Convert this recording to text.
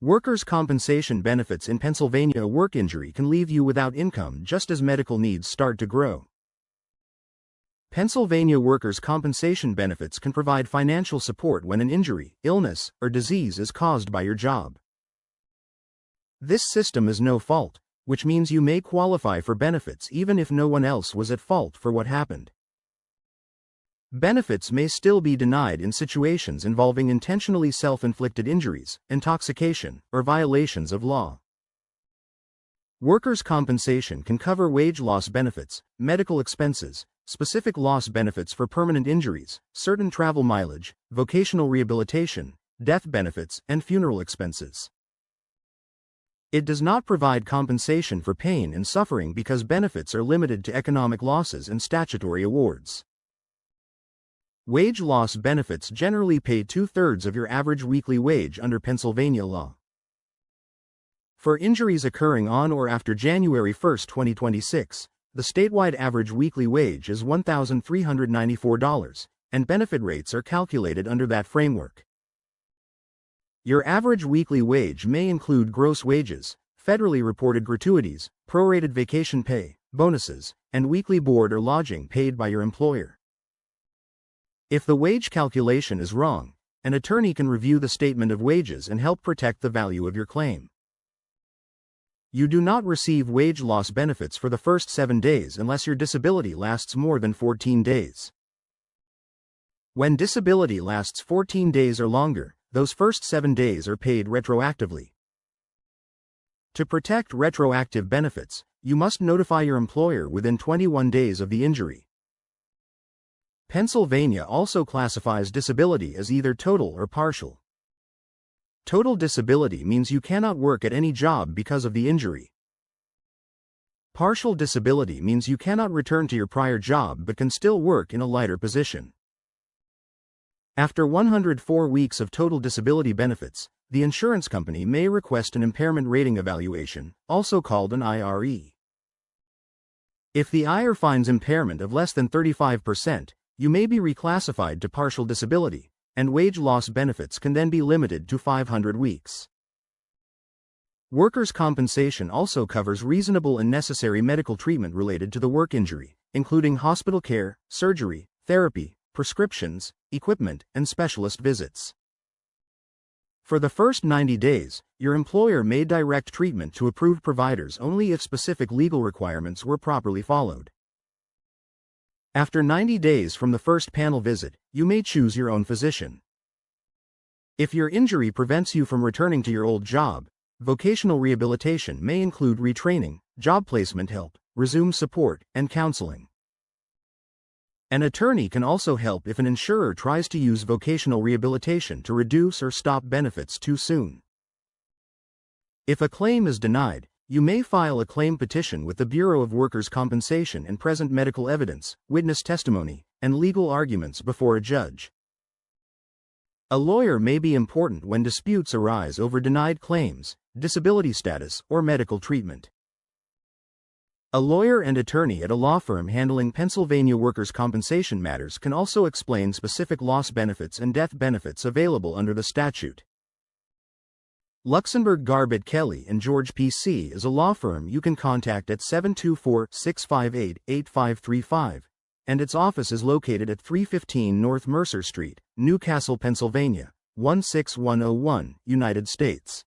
Workers' compensation benefits in Pennsylvania. A work injury can leave you without income just as medical needs start to grow. Pennsylvania workers' compensation benefits can provide financial support when an injury, illness, or disease is caused by your job. This system is no fault, which means you may qualify for benefits even if no one else was at fault for what happened. Benefits may still be denied in situations involving intentionally self-inflicted injuries, intoxication, or violations of law. Workers' compensation can cover wage loss benefits, medical expenses, specific loss benefits for permanent injuries, certain travel mileage, vocational rehabilitation, death benefits, and funeral expenses. It does not provide compensation for pain and suffering because benefits are limited to economic losses and statutory awards. Wage loss benefits generally pay 2/3 of your average weekly wage under Pennsylvania law. For injuries occurring on or after January 1, 2026, the statewide average weekly wage is $1,394, and benefit rates are calculated under that framework. Your average weekly wage may include gross wages, federally reported gratuities, prorated vacation pay, bonuses, and weekly board or lodging paid by your employer. If the wage calculation is wrong, an attorney can review the statement of wages and help protect the value of your claim. You do not receive wage loss benefits for the first 7 days unless your disability lasts more than 14 days. When disability lasts 14 days or longer, those first 7 days are paid retroactively. To protect retroactive benefits, you must notify your employer within 21 days of the injury. Pennsylvania also classifies disability as either total or partial. Total disability means you cannot work at any job because of the injury. Partial disability means you cannot return to your prior job but can still work in a lighter position. After 104 weeks of total disability benefits, the insurance company may request an impairment rating evaluation, also called an IRE. If the IR finds impairment of less than 35%, you may be reclassified to partial disability, and wage loss benefits can then be limited to 500 weeks. Workers' compensation also covers reasonable and necessary medical treatment related to the work injury, including hospital care, surgery, therapy, prescriptions, equipment, and specialist visits. For the first 90 days, your employer may direct treatment to approved providers only if specific legal requirements were properly followed. After 90 days from the first panel visit, you may choose your own physician. If your injury prevents you from returning to your old job, vocational rehabilitation may include retraining, job placement help, resume support, and counseling. An attorney can also help if an insurer tries to use vocational rehabilitation to reduce or stop benefits too soon. If a claim is denied, you may file a claim petition with the Bureau of Workers' Compensation and present medical evidence, witness testimony, and legal arguments before a judge. A lawyer may be important when disputes arise over denied claims, disability status, or medical treatment. A lawyer and attorney at a law firm handling Pennsylvania workers' compensation matters can also explain specific loss benefits and death benefits available under the statute. Luxenberg Garbett Kelly George PC is a law firm you can contact at 724-658-8535, and its office is located at 315 North Mercer Street, Newcastle, Pennsylvania, 16101, United States.